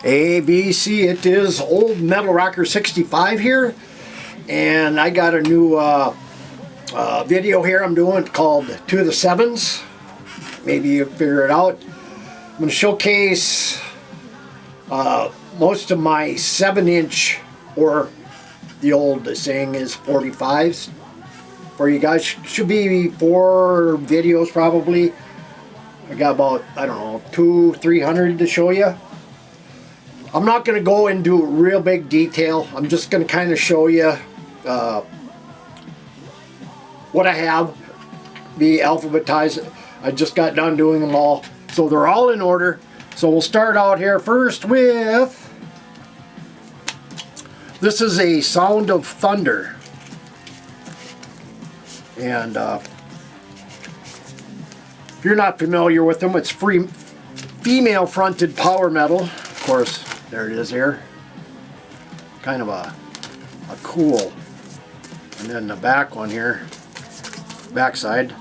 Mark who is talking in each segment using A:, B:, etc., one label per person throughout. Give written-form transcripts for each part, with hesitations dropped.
A: ABC, it is Old Metal Rocker 65 here, and I got a new video here I'm doing called To the 7's. Maybe you figure it out. I'm going to showcase most of my 7-inch, or the old saying is 45s, for you guys. Should be 4 videos probably. I got about, I don't know, 200-300 to show you. I'm not going to go into real big detail. I'm just going to kind of show you what I have, be alphabetized. I just got done doing them all, so they're all in order. So we'll start out here first with, this is a Sound of Thunder, and if you're not familiar with them, it's female fronted power metal. Of course, there it is here. Kind of a cool. And then the back one here, backside.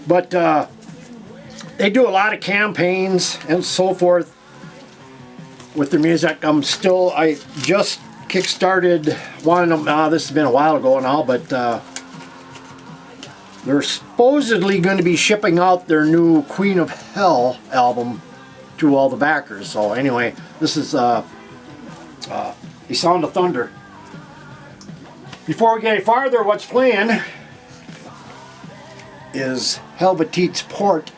A: But they do a lot of campaigns and so forth with their music. I just kickstarted one of them. This has been a while ago now, but they're supposedly going to be shipping out their new Queen of Hell album to all the backers. So anyway, this is a Sound of Thunder. Before we get any farther, what's playing is Helvetite's Port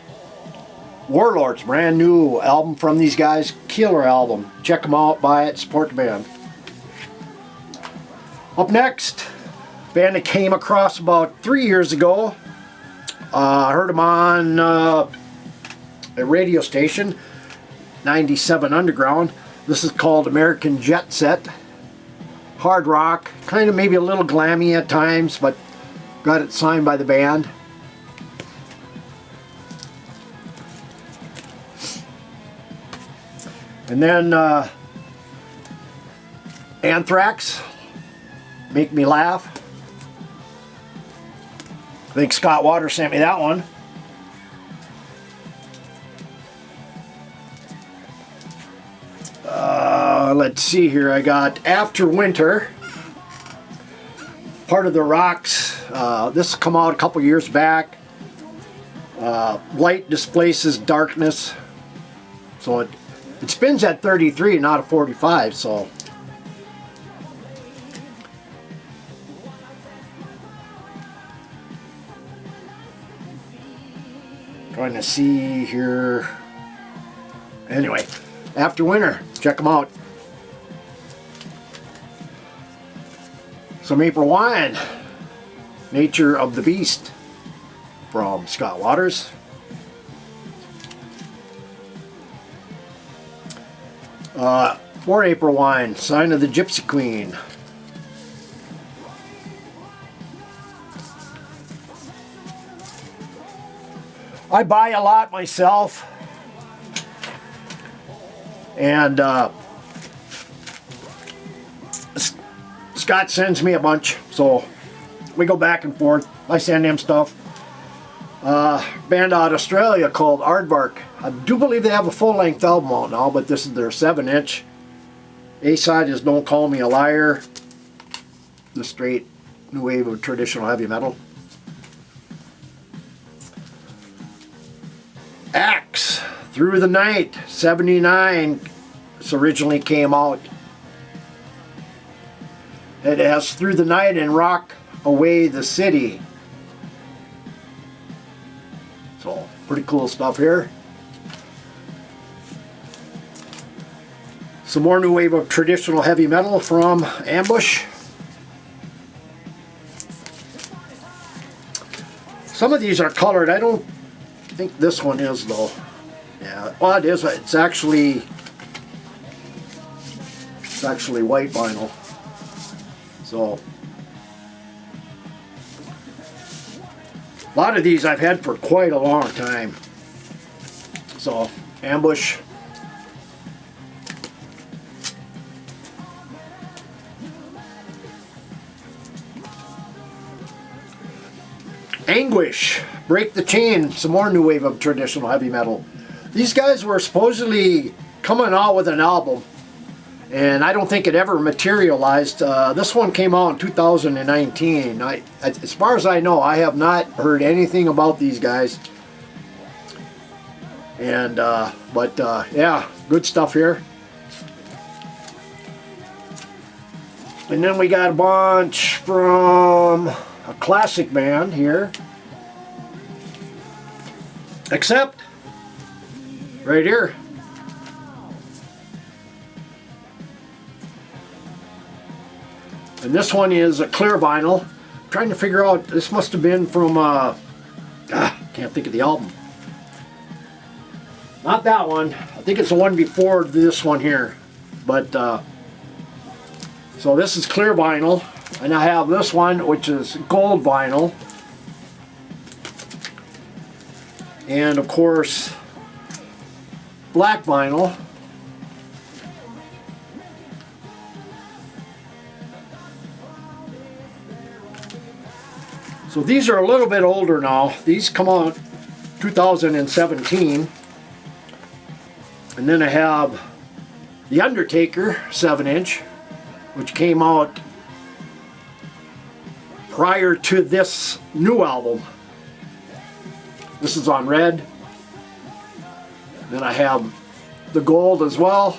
A: Warlords, brand new album from these guys. Killer album. Check them out, buy it, support the band. Up next, band I came across about 3 years ago. I heard them on a radio station, 97 Underground. This is called American Jet Set. Hard rock, kind of maybe a little glammy at times, but got it signed by the band. And then Anthrax, Make Me Laugh. I think Scott Waters sent me that one. Let's see here. I got After Winter, part of the Rocks. This come out a couple years back. Light displaces darkness. So it spins at 33, not a 45. So trying to see here. Anyway, After Winter, check them out. Some April Wine, Nature of the Beast, from Scott Waters. More April Wine, Sign of the Gypsy Queen. I buy a lot myself, and Scott sends me a bunch, so we go back and forth. I send him stuff. Band out of Australia called Aardvark. I do believe they have a full-length album out now, but this is their 7-inch. A-side is Don't Call Me a Liar, the straight new wave of traditional heavy metal. Axe, Through the Night, 79. This originally came out. It has Through the Night and Rock Away the City. So, pretty cool stuff here. Some more new wave of traditional heavy metal from Ambush. Some of these are colored. I don't think this one is, though. Yeah, well, it is. It's actually white vinyl. So a lot of these I've had for quite a long time. So Ambush. Anguish, Break the Chain, some more new wave of traditional heavy metal. These guys were supposedly coming out with an album, and I don't think it ever materialized. This one came out in 2019. As far as I know, I have not heard anything about these guys. And yeah, good stuff here. And then we got a bunch from a classic band here. Except right here. And this one is a clear vinyl. I'm trying to figure out, this must have been from, can't think of the album. Not that one. I think it's the one before this one here. But, so this is clear vinyl. And I have this one, which is gold vinyl. And of course, black vinyl. So these are a little bit older now. These come out 2017. And then I have The Undertaker 7-inch, which came out prior to this new album. This is on red. Then I have the gold as well.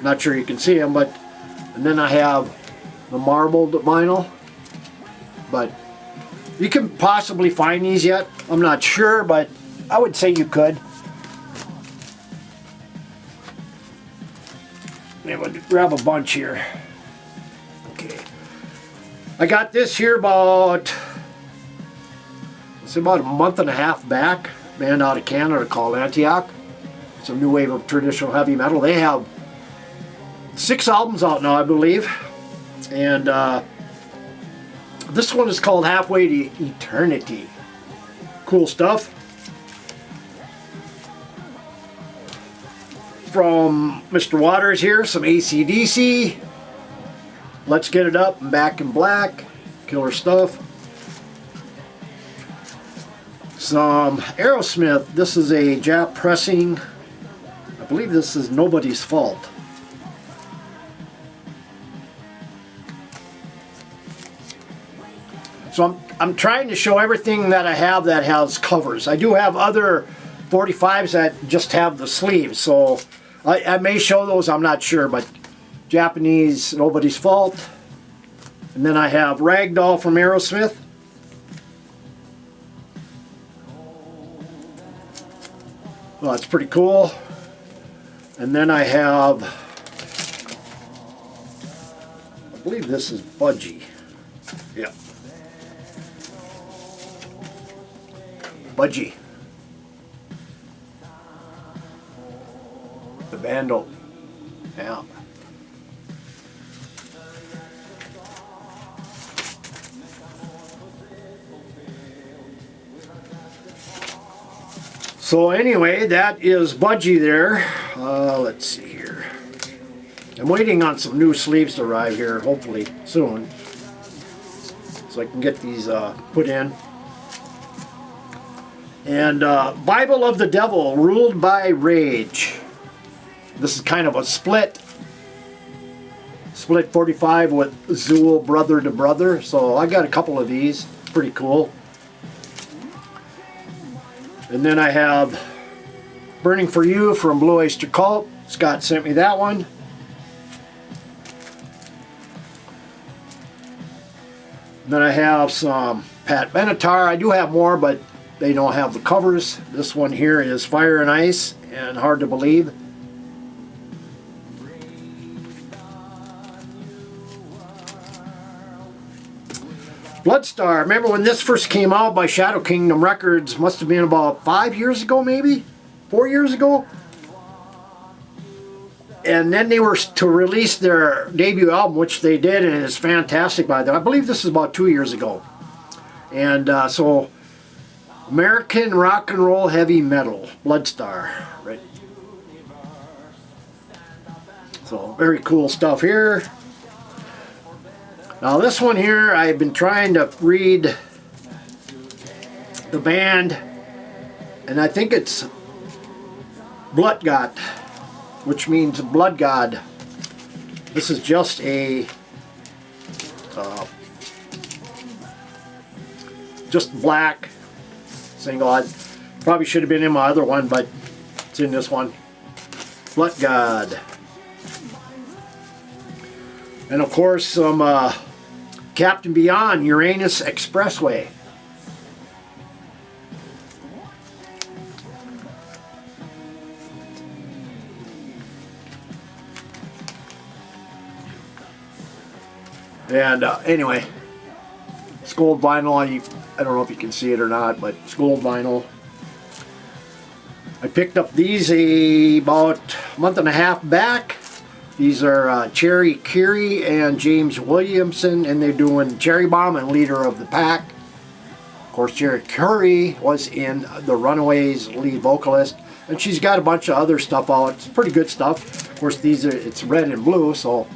A: Not sure you can see them, but and then I have the marbled vinyl. But you can possibly find these yet. I'm not sure, but I would say you could. I'm going to grab a bunch here. Okay. I got this here about a month and a half back. Band out of Canada called Antioch. It's a new wave of traditional heavy metal. They have 6 albums out now, I believe. And this one is called Halfway to Eternity. Cool stuff. From Mr. Waters here, some AC/DC. Let's Get It Up and Back in Black. Killer stuff. Some Aerosmith. This is a Jap pressing. I believe this is Nobody's Fault. So I'm trying to show everything that I have that has covers. I do have other 45s that just have the sleeves, so I may show those, I'm not sure, but Japanese Nobody's Fault. And then I have Ragdoll from Aerosmith. Well, that's pretty cool. And then I have, I believe this is Budgie. Yeah. Budgie. The Vandal. Yeah. So anyway, that is Budgie there. Let's see here. I'm waiting on some new sleeves to arrive here, hopefully soon, so I can get these put in. And Bible of the Devil, Ruled by Rage. This is kind of a split 45 with Zool brother to brother. So I got a couple of these, pretty cool. And then I have Burning for You from Blue Oyster Cult. Scott sent me that one. And then I have some Pat Benatar. I do have more, but they don't have the covers. This one here is Fire and Ice and Hard to Believe. Bloodstar. Remember when this first came out by Shadow Kingdom Records? Must have been about 5 years ago, maybe 4 years ago. And then they were to release their debut album, which they did, and it's fantastic by them. I believe this is about 2 years ago. And so American Rock and Roll Heavy Metal, Bloodstar, right? So very cool stuff here. Now this one here, I've been trying to read the band, and I think it's Blood God, which means blood god. This is just a just black single. I probably should have been in my other one, but it's in this one. Blood God. And of course some Captain Beyond Uranus Expressway. And anyway, it's gold vinyl. I don't know if you can see it or not, but it's gold vinyl. I picked up these about a month and a half back. These are Cherry Curie and James Williamson, and they're doing Cherry Bomb and Leader of the Pack. Of course, Cherry Curie was in the Runaways, lead vocalist, and she's got a bunch of other stuff out. It's pretty good stuff. Of course, it's red and blue, so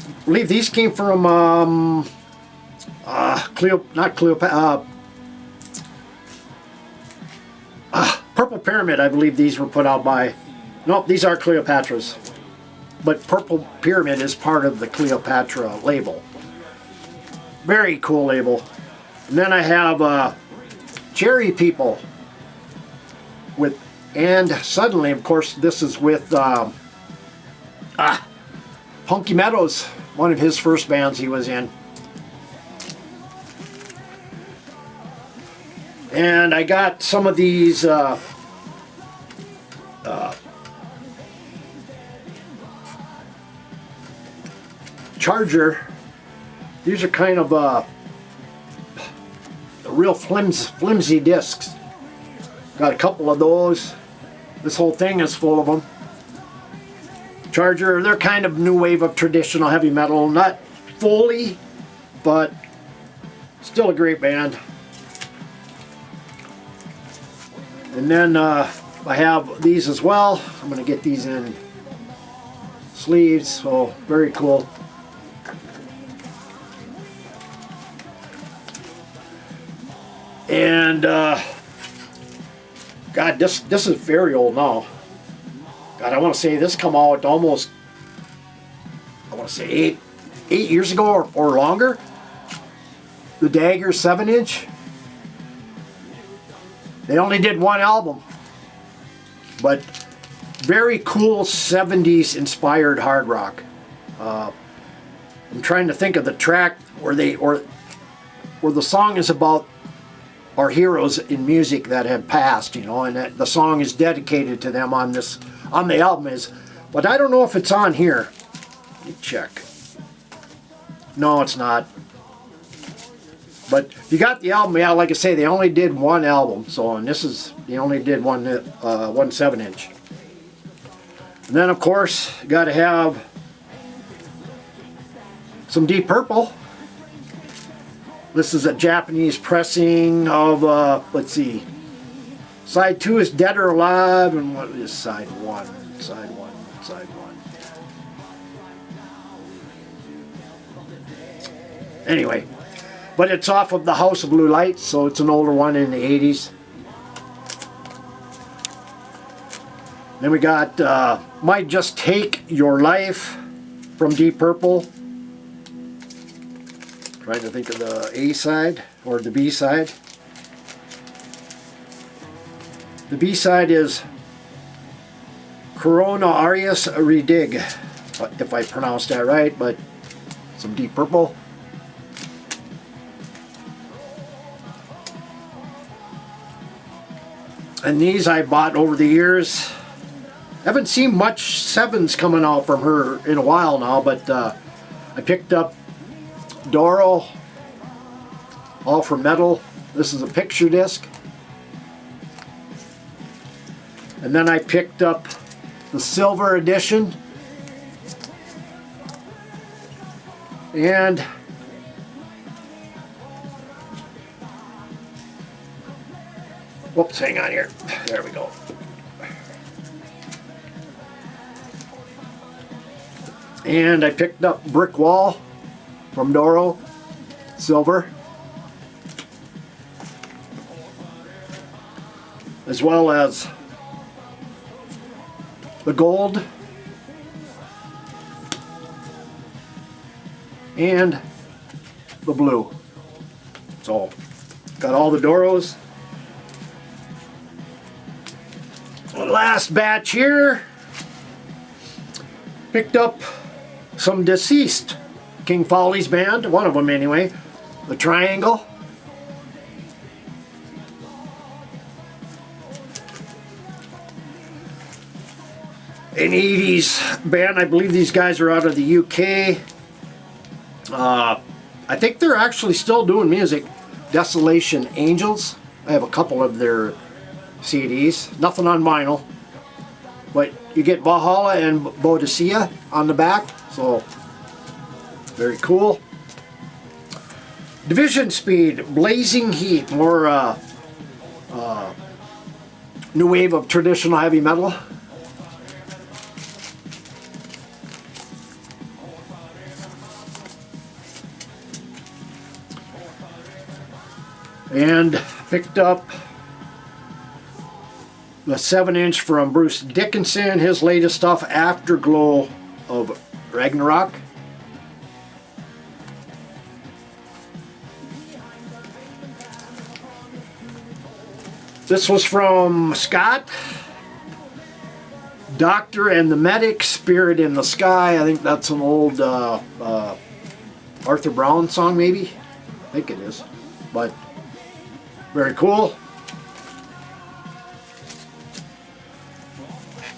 A: I believe these came from Purple Pyramid. I believe these were put out by. Nope, these are Cleopatra's. But Purple Pyramid is part of the Cleopatra label. Very cool label. And then I have Cherry People with, and Suddenly, of course, this is with Punky Meadows, one of his first bands he was in. And I got some of these Charger. These are kind of real flimsy discs. Got a couple of those. This whole thing is full of them. Charger, they're kind of new wave of traditional heavy metal. Not fully, but still a great band. And then I have these as well. I'm going to get these in sleeves, so very cool. And God, this is very old now. God, I want to say this come out almost, I want to say eight years ago or longer. The Dagger 7-inch. They only did one album, but very cool 70s inspired hard rock. I'm trying to think of the track where the song is about our heroes in music that have passed, you know, and that the song is dedicated to them on the album is, but I don't know if it's on here. Let me check. No, it's not. But you got the album, yeah, like I say, they only did one album, so, and they only did one 7-inch. And then, of course, you got to have some Deep Purple. This is a Japanese pressing of, let's see, side 2 is Dead or Alive, and what is side 1? Side 1. Anyway. But it's off of the House of Blue Lights, so it's an older one in the 80s. Then we got Might Just Take Your Life from Deep Purple. Trying to think of the A side or the B side. The B side is Corona Arias Redig, if I pronounced that right, but some Deep Purple. And these I bought over the years. Haven't seen much 7's coming out from her in a while now, but I picked up Doro, all for metal. This is a picture disc. And then I picked up the silver edition. And whoops, hang on here. There we go. And I picked up Brick Wall from Doro, silver. As well as the gold, and the blue. So, got all the Doros. The last batch here, picked up some deceased King Follies band, one of them anyway, the Triangle. An 80s band. I believe these guys are out of the UK. I think they're actually still doing music. Desolation Angels. I have a couple of their CDs. Nothing on vinyl. But you get Valhalla and Bodicea on the back. So, very cool. Division Speed, Blazing Heat. More new wave of traditional heavy metal. And picked up the 7-inch from Bruce Dickinson, his latest stuff, Afterglow of Ragnarok. This was from Scott, Doctor and the Medic, Spirit in the Sky. I think that's an old Arthur Brown song, maybe? I think it is. But very cool.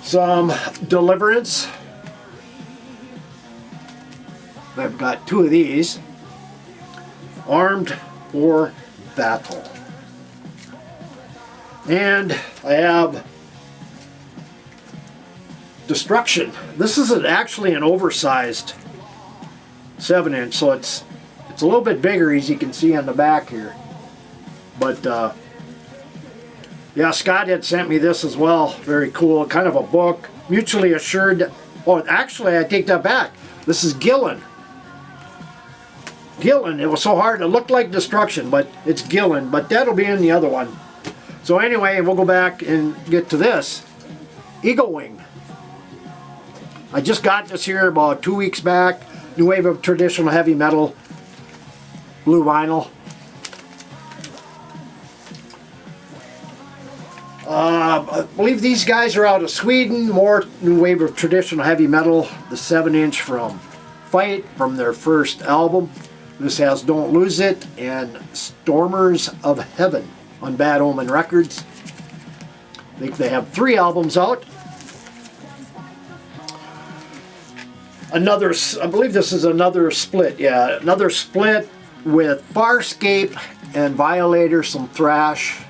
A: Some Deliverance. I've got two of these. Armed for Battle. And I have Destruction. This is actually an oversized 7-inch, so it's a little bit bigger, as you can see on the back here. But yeah, Scott had sent me this as well. Very cool. Kind of a book. Mutually Assured. Oh, actually, I take that back. This is Gillen. Gillen. It was so hard. It looked like Destruction, but it's Gillen. But that'll be in the other one. So anyway, we'll go back and get to this. Eagle Wing. I just got this here about 2 weeks back. New wave of traditional heavy metal. Blue vinyl. I believe these guys are out of Sweden. More new wave of traditional heavy metal. The 7-inch from Fight, from their first album. This has Don't Lose It and Stormers of Heaven on Bad Omen Records. I think they have 3 albums out. Another, I believe this is another split. Yeah, another split with Farscape and Violator, some thrash.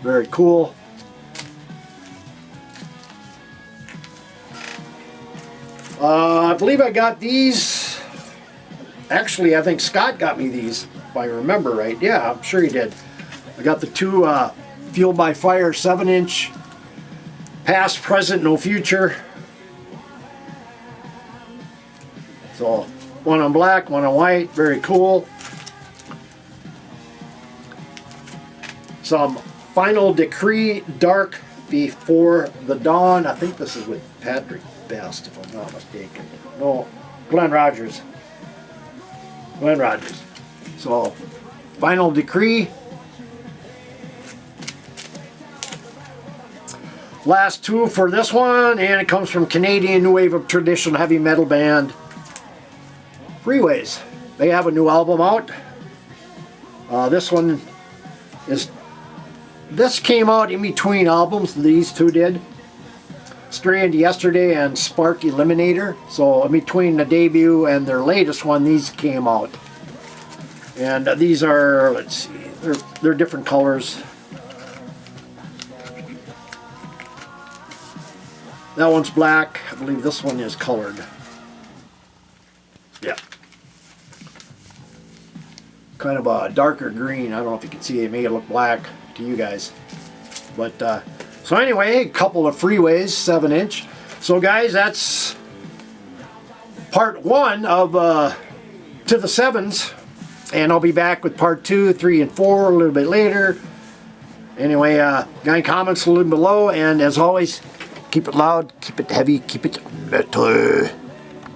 A: Very cool. I believe I got these. Actually, I think Scott got me these, if I remember right. Yeah, I'm sure he did. I got the 2 Fueled by Fire 7-inch. Past, Present, No Future. So, one on black, one on white. Very cool. Some Final Decree, Dark Before the Dawn. I think this is with Patrick Best, if I'm not mistaken. No, Glenn Rogers. Glenn Rogers. So, Final Decree. Last 2 for this one, and it comes from Canadian new wave of traditional heavy metal band Freeways. They have a new album out. This one is... This came out in between albums, these 2 did. Strand Yesterday and Spark Eliminator. So in between the debut and their latest one, these came out. And these are, let's see, they're different colors. That one's black. I believe this one is colored. Yeah. Kind of a darker green. I don't know if you can see it. May look black to you guys. But, so anyway, a couple of Freeways, 7-inch. So guys, that's part 1 of To the 7's. And I'll be back with part 2, 3, and 4 a little bit later. Anyway, got any comments, leave them below, and as always, keep it loud, keep it heavy, keep it metal.